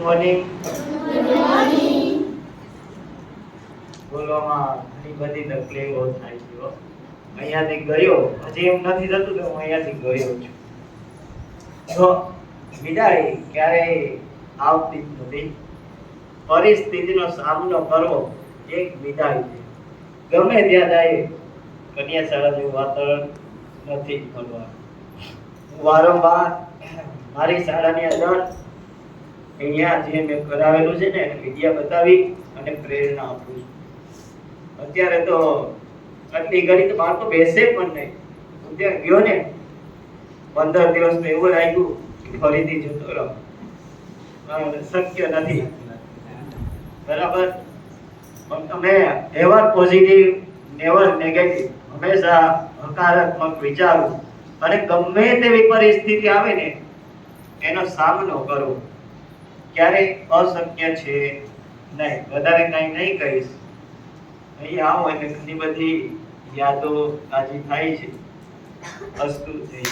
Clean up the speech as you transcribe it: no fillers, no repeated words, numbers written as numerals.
Morning. બોલવામાં ઘણી બધી તકલીફો થાય છે હો. અહીંયાથી ગયો, હજી એમ નથી થતું કે હું અહીંયાથી ગયો છું. જો વિદાય ક્યારેય આવતી જ નથી. પરિસ્થિતિનો સામનો કરવો એક વિદાય છે. ગમે ત્યાં જાય કન્યા શાળા જેવું વાતાવરણ નથી મળવાનું. હું વારંવાર મારી શાળાની અંદર અહીંયા જે મેં કરાવેલું છે ને એને વિડિયા બતાવી અને પ્રેરણા આપું છું. અત્યારે તો આટલી ઘડી તો બાળકો બેસે પણ નહીં. હું ત્યાં ગયો ને 15 દિવસ તો એવું લાગ્યું કે ફરીથી જતો રહો. શક્ય નથી. બરાબર. તમે એવર પોઝિટિવ નેવર નેગેટિવ, હંમેશા હકારાત્મક વિચારો અને ગમે તેવી પરિસ્થિતિ આવે ને એનો સામનો કરો. ક્યારેય અશક્ય છે નહીં. વધારે કંઈ નહીં કહીશ. અહીં આવો એટલે ઘણી બધી યાદો તાજી થાય છે. અસ્તુ થઈ.